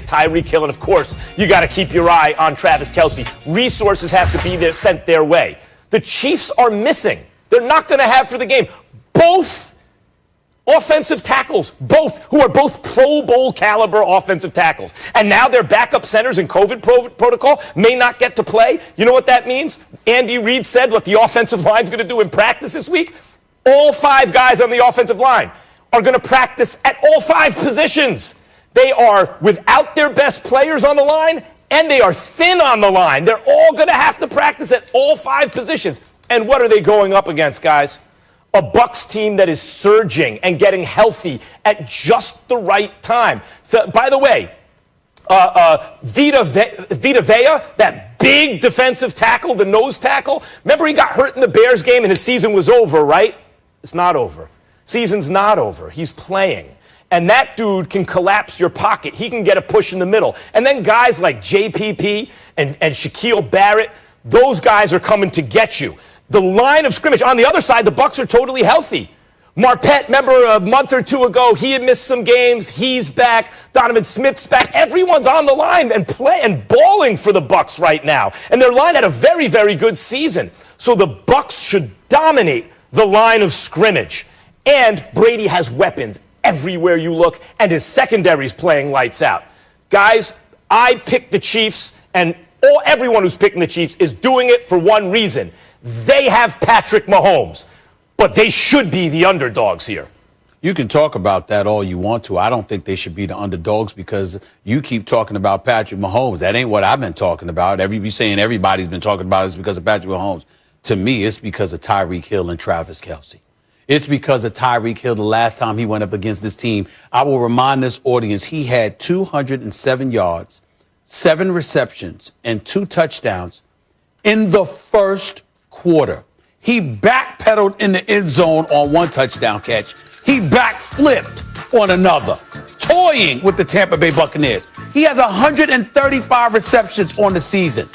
Tyreek Hill, and of course, you got to keep your eye on Travis Kelce. Resources have to be there, sent their way. The Chiefs are missing. They're not going to have for the game both offensive tackles, who are both Pro Bowl caliber offensive tackles. And now their backup centers in COVID protocol may not get to play. You know what that means? Andy Reid said what the offensive line's going to do in practice this week. All 5 guys on the offensive line are going to practice at all 5 positions. They are without their best players on the line, and they are thin on the line. They're all going to have to practice at all 5 positions. And what are they going up against, guys? A Bucs team that is surging and getting healthy at just the right time. By the way, Vita Vea, that big defensive tackle, the nose tackle, remember he got hurt in the Bears game and his season was over, right? It's not over. Season's not over. He's playing. And that dude can collapse your pocket. He can get a push in the middle. And then guys like JPP and Shaquille Barrett, those guys are coming to get you. The line of scrimmage, on the other side, the Bucs are totally healthy. Marpet, remember a month or 2 ago, he had missed some games. He's back. Donovan Smith's back. Everyone's on the line and balling for the Bucs right now. And their line had a very, very good season. So the Bucs should dominate the line of scrimmage. And Brady has weapons everywhere you look, and his secondary's playing lights out. Guys, I picked the Chiefs, and everyone who's picking the Chiefs is doing it for one reason. They have Patrick Mahomes, but they should be the underdogs here. You can talk about that all you want to. I don't think they should be the underdogs because you keep talking about Patrick Mahomes. That ain't what I've been talking about. You saying everybody's been talking about it's because of Patrick Mahomes. To me, it's because of Tyreek Hill and Travis Kelce. It's because of Tyreek Hill the last time he went up against this team. I will remind this audience, he had 207 yards, 7 receptions, and 2 touchdowns in the first quarter. He backpedaled in the end zone on 1 touchdown catch. He backflipped on another, toying with the Tampa Bay Buccaneers. He has 135 receptions on the season.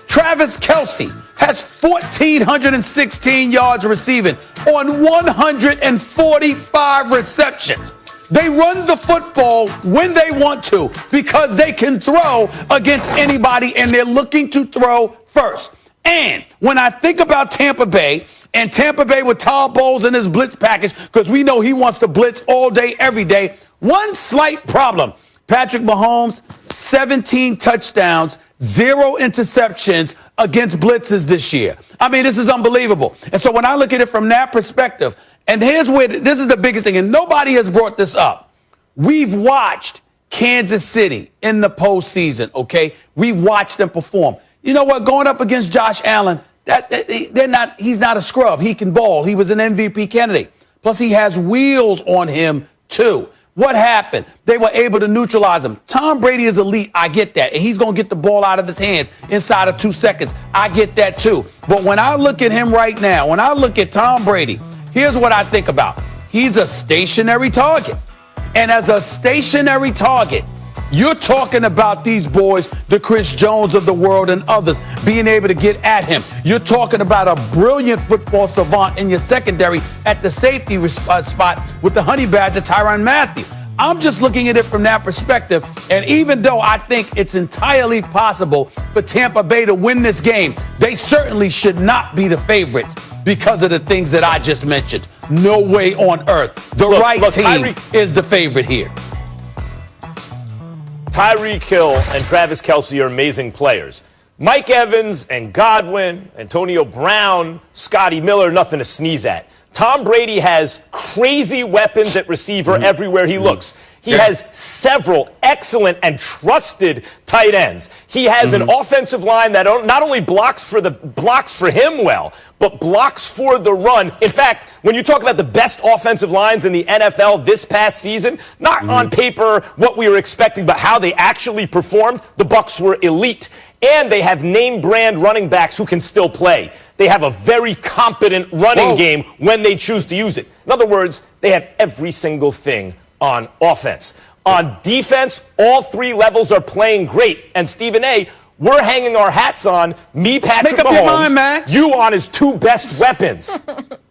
Travis Kelce has 1,416 yards receiving on 145 receptions. They run the football when they want to because they can throw against anybody, and they're looking to throw first. And when I think about Tampa Bay, and Tampa Bay with Todd Bowles in his blitz package, because we know he wants to blitz all day, every day, one slight problem. Patrick Mahomes, 17 touchdowns, 0 interceptions against blitzes this year. I mean, this is unbelievable. And so when I look at it from that perspective, and here's where this is the biggest thing, and nobody has brought this up. We've watched Kansas City in the postseason, okay? We've watched them perform. You know what? Going up against Josh Allen, he's not a scrub. He can ball. He was an MVP candidate. Plus, he has wheels on him, too. What happened? They were able to neutralize him. Tom Brady is elite. I get that. And he's going to get the ball out of his hands inside of 2 seconds. I get that, too. But when I look at him right now, when I look at Tom Brady, here's what I think about. He's a stationary target. And as a stationary target, you're talking about these boys, the Chris Jones of the world and others, being able to get at him. You're talking about a brilliant football savant in your secondary at the safety spot with the honey badger, Tyrann Mathieu. I'm just looking at it from that perspective. And even though I think it's entirely possible for Tampa Bay to win this game, they certainly should not be the favorites because of the things that I just mentioned. No way on earth. The right team is the favorite here. Tyreek Hill and Travis Kelce are amazing players. Mike Evans and Godwin, Antonio Brown, Scotty Miller, nothing to sneeze at. Tom Brady has crazy weapons at receiver everywhere he looks. He has several excellent and trusted tight ends. He has an offensive line that not only blocks for him well, but blocks for the run. In fact, when you talk about the best offensive lines in the NFL this past season, not on paper what we were expecting, but how they actually performed, the Bucs were elite. And they have name brand running backs who can still play. They have a very competent running game when they choose to use it. In other words, they have every single thing on offense. On defense, all 3 levels are playing great. And Stephen A., we're hanging our hats on me, Patrick Make up Mahomes, your mind, Max. you on his two best weapons.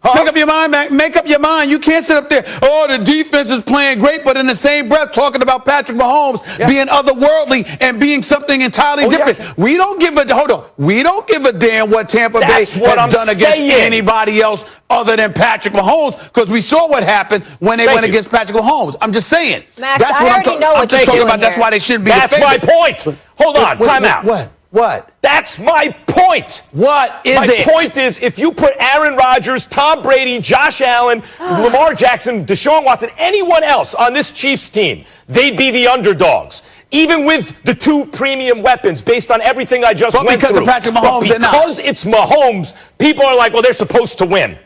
Make up your mind, Max. Make up your mind. You can't sit up there, oh, the defense is playing great, but in the same breath talking about Patrick Mahomes being otherworldly and being something entirely different. Yeah. We don't give a damn what Tampa Bay has done against anybody else other than Patrick Mahomes, because we saw what happened when they went against Patrick Mahomes. I'm just saying. Max, that's I what already know what I'm you're talking doing about. That's here. why they shouldn't be. That's my point. Hold on, time out. What? That's my point. What is my it? My point is, if you put Aaron Rodgers, Tom Brady, Josh Allen, Lamar Jackson, Deshaun Watson, anyone else on this Chiefs team, they'd be the underdogs. Even with the two premium weapons, based on everything I just went through. Because of Patrick Mahomes, but because it's Mahomes, people are like, well, they're supposed to win.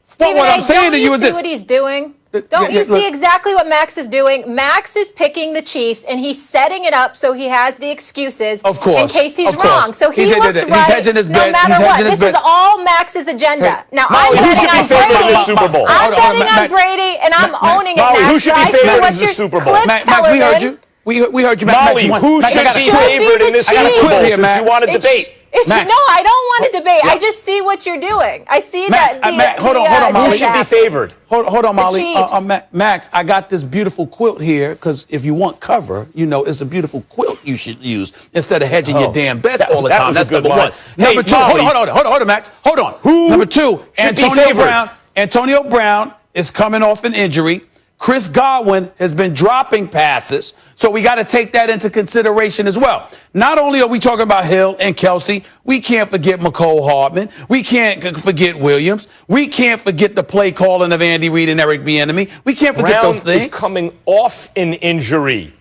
Stephen what A., I'm saying to you is see this. what he's doing? Don't you see exactly what Max is doing? Max is picking the Chiefs, and he's setting it up so he has the excuses in case he's wrong. So he looks right hedging his no bet. matter what. This is all Max's agenda. Now, I'm who should betting be on favored in Brady. the Super Bowl? I'm betting on Brady, and I'm owning it, Molly, Max. who should be I see favored what in the you're- Super Bowl? Cliff Max, we heard Kellerman. you. We heard you, Max. Molly, who should be favored in this Super Bowl since you want to debate? No, I don't want to debate. I just see what you're doing. I see Max, that. hold on, Molly. Who should be favored? Hold on, Molly. Chiefs. Max, I got this beautiful quilt here, because if you want cover, it's a beautiful quilt you should use instead of hedging your damn bets all the time. That's number one. Number two, hold on, Max. Hold on. Number two, Antonio Brown is coming off an injury. Chris Godwin has been dropping passes, so we got to take that into consideration as well. Not only are we talking about Hill and Kelsey, we can't forget McCole Hardman. We can't forget Williams. We can't forget the play calling of Andy Reid and Eric Bieniemy. We can't forget those things. Brown is coming off an injury.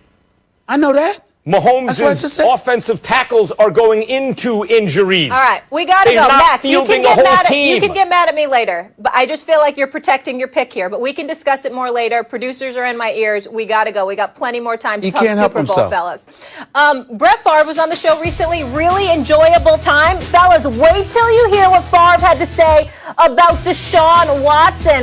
I know that. Mahomes' offensive tackles are going into injuries. All right, we got to go. Max, you can get mad at me later, but I just feel like you're protecting your pick here. But we can discuss it more later. Producers are in my ears. We got to go. We got plenty more time to talk Super Bowl, fellas. Brett Favre was on the show recently. Really enjoyable time. Fellas, wait till you hear what Favre had to say about Deshaun Watson.